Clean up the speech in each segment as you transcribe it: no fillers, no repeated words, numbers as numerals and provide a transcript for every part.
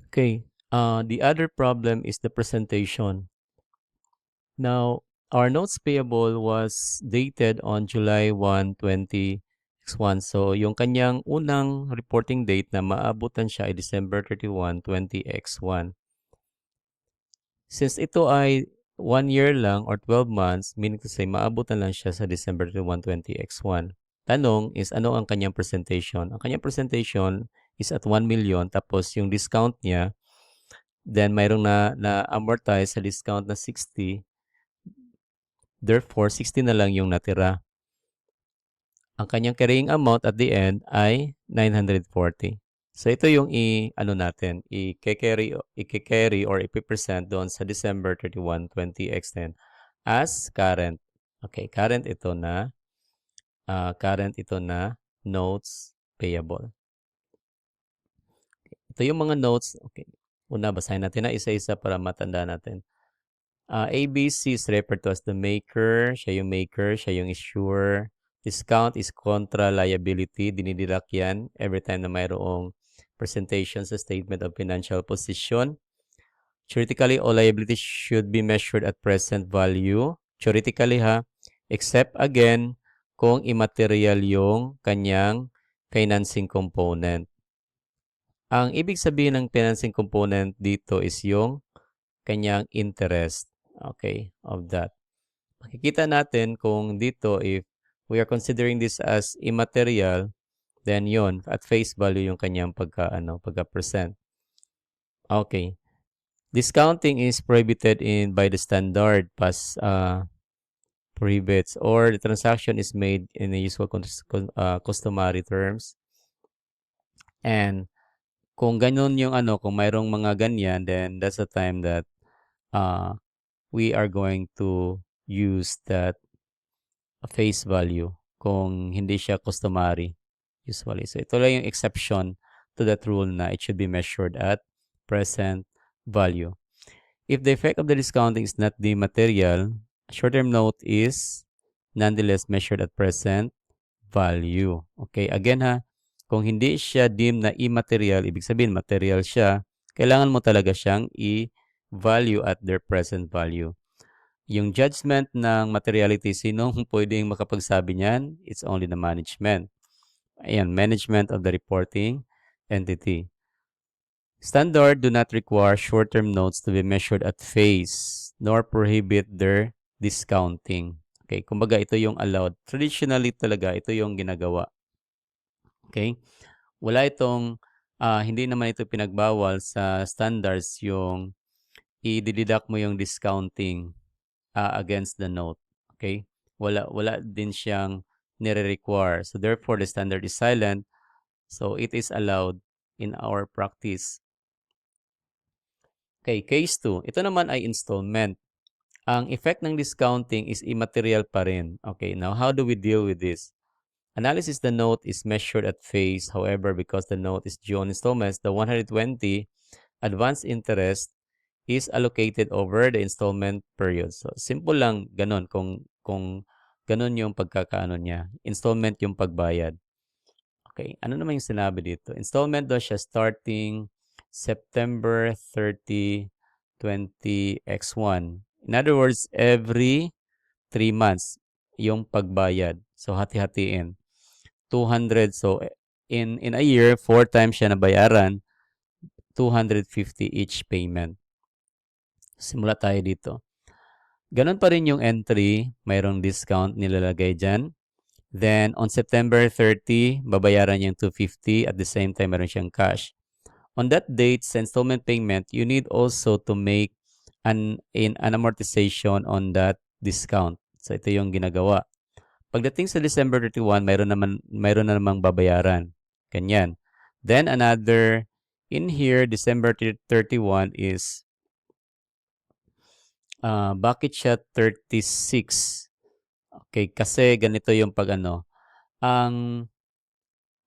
Okay. The other problem is the presentation. Now, our notes payable was dated on July 1, 2021. So, yung kanyang unang reporting date na maabutan siya ay December 31, 2021. Since ito ay 1 year lang or 12 months, meaning to say, maabutan lang siya sa December 31, 2021. Tanong is, ano ang kanyang presentation? Ang kanyang presentation is at 1 million, tapos yung discount niya, then mayroong na-amortize sa discount na 60. Therefore, 60 na lang yung natira. Ang kanyang carrying amount at the end ay 940. So ito yung ano natin, i-carry or ipipresent doon sa December 31, 20extend as current. Okay, current ito na notes payable. Ito yung mga notes. Okay. Una, basahin natin na isa-isa para matanda natin. ABC is referred to as the maker. Siya yung maker, siya yung issuer. Discount is contra liability. Dinideduct yan every time na mayroong presentation sa statement of financial position. Theoretically, all liabilities should be measured at present value. Theoretically except again, kung immaterial yung kanyang financing component. Ang ibig sabihin ng financing component dito is yung kanyang interest, okay, of that. Makikita natin kung dito, if we are considering this as immaterial, then yon at face value yung kanyang pagka-present. Okay. Discounting is prohibited by the standard prohibits, or the transaction is made in the usual customary terms. And kung ganun yung kung mayroong mga ganyan, then that's the time that we are going to use that face value kung hindi siya customary usually. So ito lang yung exception to that rule na it should be measured at present value. If the effect of the discounting is not the material, short-term note is nonetheless measured at present value. Okay, again kung hindi siya deemed na immaterial, ibig sabihin material siya, kailangan mo talaga siyang i-value at their present value. Yung judgment ng materiality, sinong pwedeng makapagsabi niyan? It's only the management. Ayan, management of the reporting entity. Standard do not require short-term notes to be measured at face, nor prohibit their discounting. Okay, kumbaga ito yung allowed. Traditionally talaga, ito yung ginagawa. Okay? Wala itong, hindi naman ito pinagbawal sa standards yung i-deduct mo yung discounting against the note. Okay? Wala din siyang nire-require. So therefore, the standard is silent. So it is allowed in our practice. Okay, case 2. Ito naman ay installment. Ang effect ng discounting is immaterial pa rin. Okay, now how do we deal with this? Analysis, the note is measured at face. However, because the note is due on installments, the 120 advance interest is allocated over the installment period. So, simple lang ganun kung ganun yung pagkakaano niya. Installment yung pagbayad. Okay, ano naman yung sinabi dito? Installment daw siya starting September 30, 20x1. In other words, every 3 months yung pagbayad. So, hati-hatiin. 200. So, in a year, 4 times siya nabayaran, 250 each payment. Simula tayo dito. Ganon pa rin yung entry. Mayroong discount nilalagay dyan. Then, on September 30, babayaran yung 250. At the same time, mayroon siyang cash. On that date, sa installment payment, you need also to make an amortization on that discount. So, ito yung ginagawa. Pagdating sa December 31, mayroon na namang babayaran. Ganyan. Then, another, in here, December 31 is, bakit siya 36? Okay, kasi ganito yung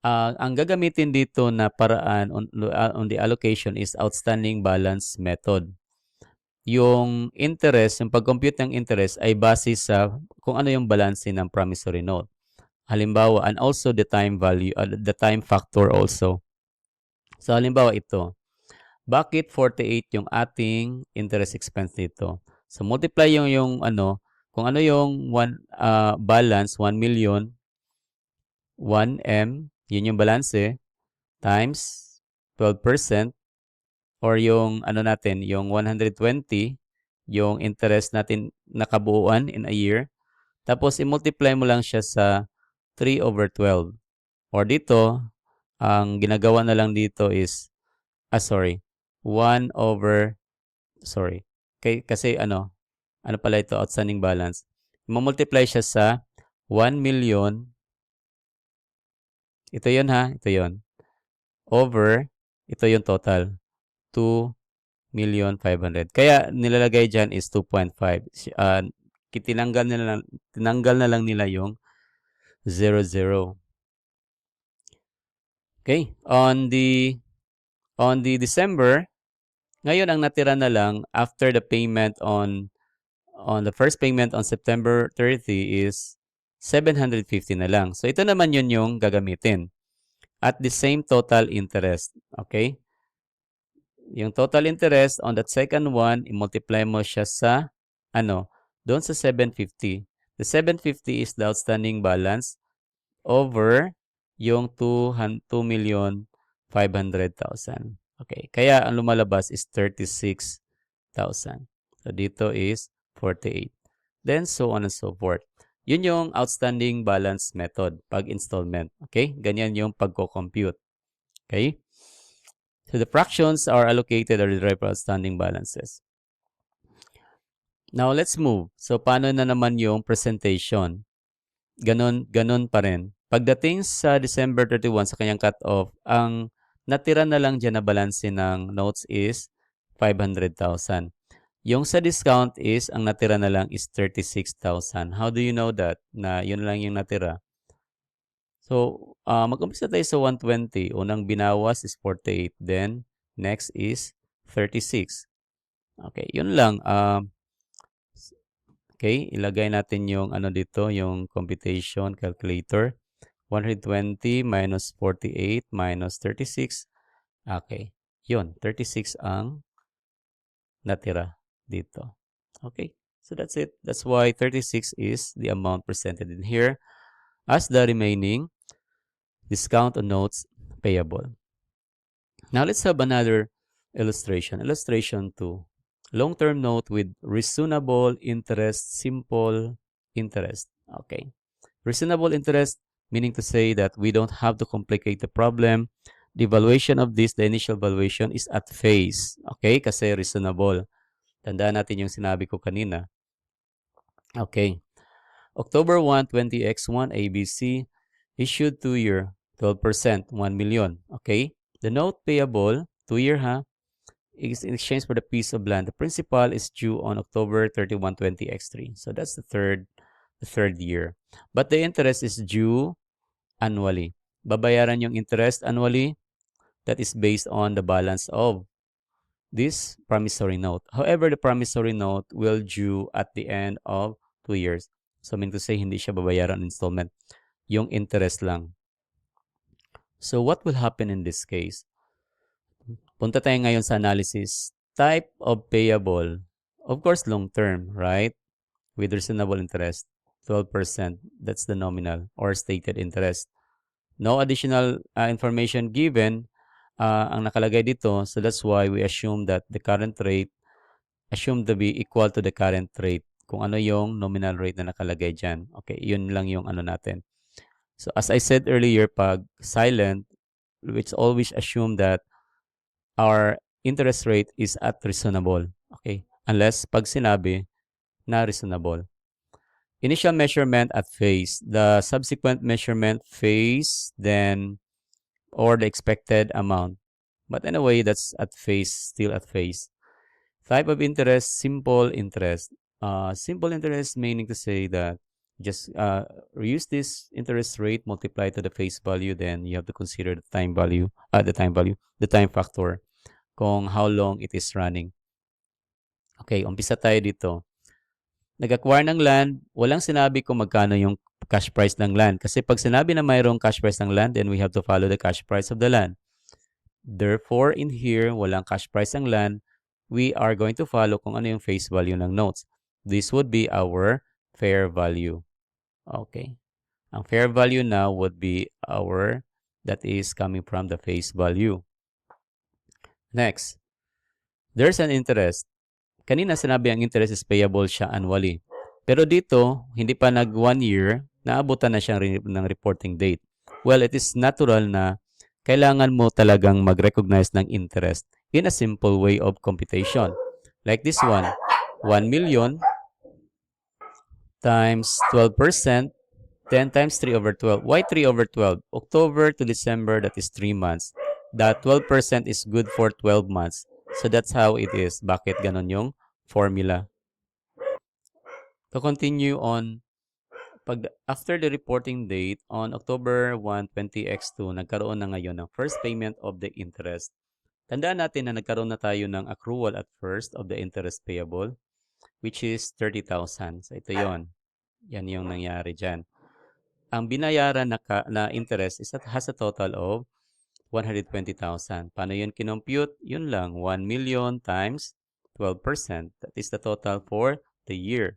ang gagamitin dito na paraan on the allocation is outstanding balance method. Yung interest, yung pag-compute ng interest ay base sa kung ano yung balance ng promissory note. Halimbawa, and also the time value, the time factor also. So halimbawa ito, Bakit 48 yung ating interest expense dito? So, multiply yung ano, kung ano yung balance, 1 million, 1M, yun yung balance times 12%, or yung ano natin, yung 120, yung interest natin nakabuuan in a year. Tapos, i-multiply mo lang siya sa 3/12. Or dito, ang ginagawa na lang dito is, 1 over, kasi ano pala ito, outstanding balance. I-multiply siya sa 1 million, ito yun ha, ito yun, over, ito yung total, 2,500,000. Kaya nilalagay dyan is 2.5. Tinanggal na lang nila yung 00. Okay, on the December, ngayon ang natira na lang after the payment on the first payment on September 30 is 750 na lang. So ito naman yun yung gagamitin at the same total interest. Okay? Yung total interest on that second one, i-multiply mo siya sa doon sa 750. The 750 is the outstanding balance over yung 2,500,000. Okay. Kaya ang lumalabas is 36,000. So dito is 48. Then so on and so forth. Yun yung outstanding balance method pag installment. Okay? Ganyan yung pagko-compute. Okay? So the fractions are allocated or derived from outstanding balances. Now let's move. So paano na naman yung presentation? Ganon pa rin. Pagdating sa December 31 sa kanyang cut-off, ang natira na lang dyan na balance ng notes is 500,000. Yung sa discount is, ang natira na lang is 36,000. How do you know that? Na yun lang yung natira. So, mag-umpisa tayo sa 120. Unang binawas is 48. Then, next is 36. Okay, yun lang. Okay, ilagay natin yung dito, yung computation calculator. 120 minus 48 minus 36. Okay, yun. 36 ang natira dito. Okay, so that's it. That's why 36 is the amount presented in here as the remaining discount on notes payable. Now let's have another illustration. Illustration 2. Long-term note with reasonable interest, simple interest. Okay. Reasonable interest, meaning to say that we don't have to complicate the problem. The valuation of this, the initial valuation is at face. Okay? Kasi reasonable. Tandaan natin yung sinabi ko kanina. Okay. October 1, 20X1 ABC issued 2-year 12%, 1 million. Okay? The note payable, 2-year is in exchange for the piece of land. The principal is due on October 31, 20X3. So that's the third year. But the interest is due annually. Babayaran yung interest annually. That is based on the balance of this promissory note. However, the promissory note will due at the end of 2 years. So, meaning to say, hindi siya babayaran installment. Yung interest lang. So, what will happen in this case? Punta tayo ngayon sa analysis. Type of payable. Of course, long-term, right? With reasonable interest. 12%. That's the nominal or stated interest. No additional information given ang nakalagay dito. So that's why we assume that the current rate assumed to be equal to the current rate. Kung ano yung nominal rate na nakalagay dyan. Okay, yun lang yung natin. So as I said earlier, pag silent, which always assume that our interest rate is at reasonable. Okay, unless pag sinabi na reasonable. Initial measurement at face. The subsequent measurement face, then, or the expected amount. But anyway, that's at face, still at face. Type of interest, simple interest. Simple interest meaning to say that just use this interest rate, multiply to the face value, then you have to consider the time factor, kung how long it is running. Okay, umpisa tayo dito. Nag-acquire ng land, walang sinabi kung magkano yung cash price ng land. Kasi pag sinabi na mayroong cash price ng land, then we have to follow the cash price of the land. Therefore, in here, walang cash price ang land. We are going to follow kung ano yung face value ng notes. This would be our fair value. Okay. Ang fair value now would be that is coming from the face value. Next, there's an interest. Kanina sinabi ang interest is payable siya annually. Pero dito, hindi pa nag 1 year, naabutan na siya ng reporting date. Well, it is natural na kailangan mo talagang mag-recognize ng interest in a simple way of computation. Like this one, 1 million times 12%, 10 times 3 over 12. Why 3 over 12? October to December, that is 3 months. That 12% is good for 12 months. So that's how it is. Bakit ganon yung formula? To continue on, after the reporting date, on October 1, 20x2, nagkaroon na ngayon ng first payment of the interest. Tandaan natin na nagkaroon na tayo ng accrual at first of the interest payable, which is 30,000. So ito yon. Yan yung nangyari dyan. Ang binayaran na interest has a total of 120,000. Paano yun kinompute? Yun lang, 1 million times 12%. That is the total for the year.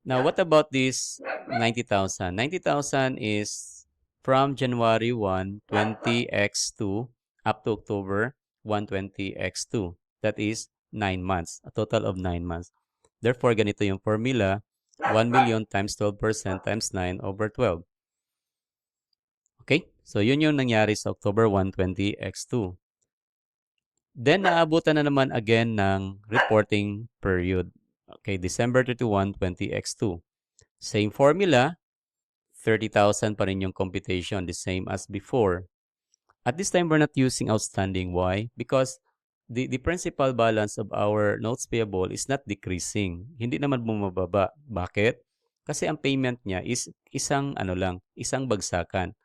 Now, what about this 90,000? 90,000 is from January 1, 20x2 up to October 1, 20x2. That is 9 months, a total of 9 months. Therefore, ganito yung formula, 1 million times 12% times 9 over 12. Okay? So, yun yung nangyari sa October 1, 20x2. Then, naabutan na naman again ng reporting period. Okay, December 31, 20x2. Same formula, 30,000 pa rin yung computation, the same as before. At this time, we're not using outstanding. Why? Because the principal balance of our notes payable is not decreasing. Hindi naman bumababa. Bakit? Kasi ang payment niya is isang bagsakan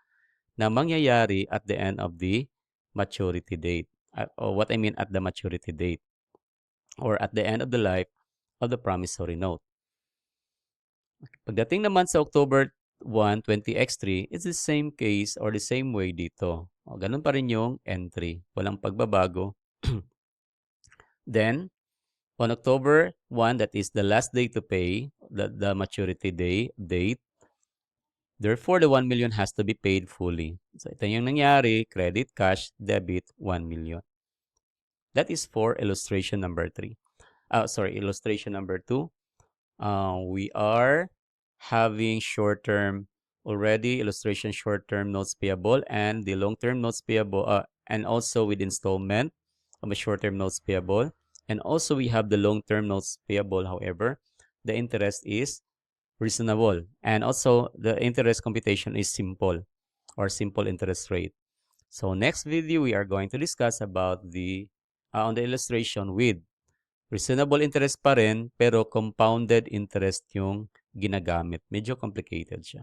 na mangyayari at the end of the maturity date. Or what I mean at the maturity date. Or at the end of the life of the promissory note. Pagdating naman sa October 1, 20x3, it's the same case or the same way dito. Ganun pa rin yung entry. Walang pagbabago. Then, on October 1, that is the last day to pay, the maturity date, therefore, the 1 million has to be paid fully. So, ito yung nangyari, credit, cash, debit, 1 million. That is for illustration number 3. Illustration number 2. We are having short-term already, illustration short-term notes payable and the long-term notes payable, and also with installment of a short-term notes payable. And also we have the long-term notes payable. However, the interest is reasonable. And also the interest computation is simple or simple interest rate. So next video, we are going to discuss about on the illustration with reasonable interest pa rin, pero compounded interest yung ginagamit. Medyo complicated siya.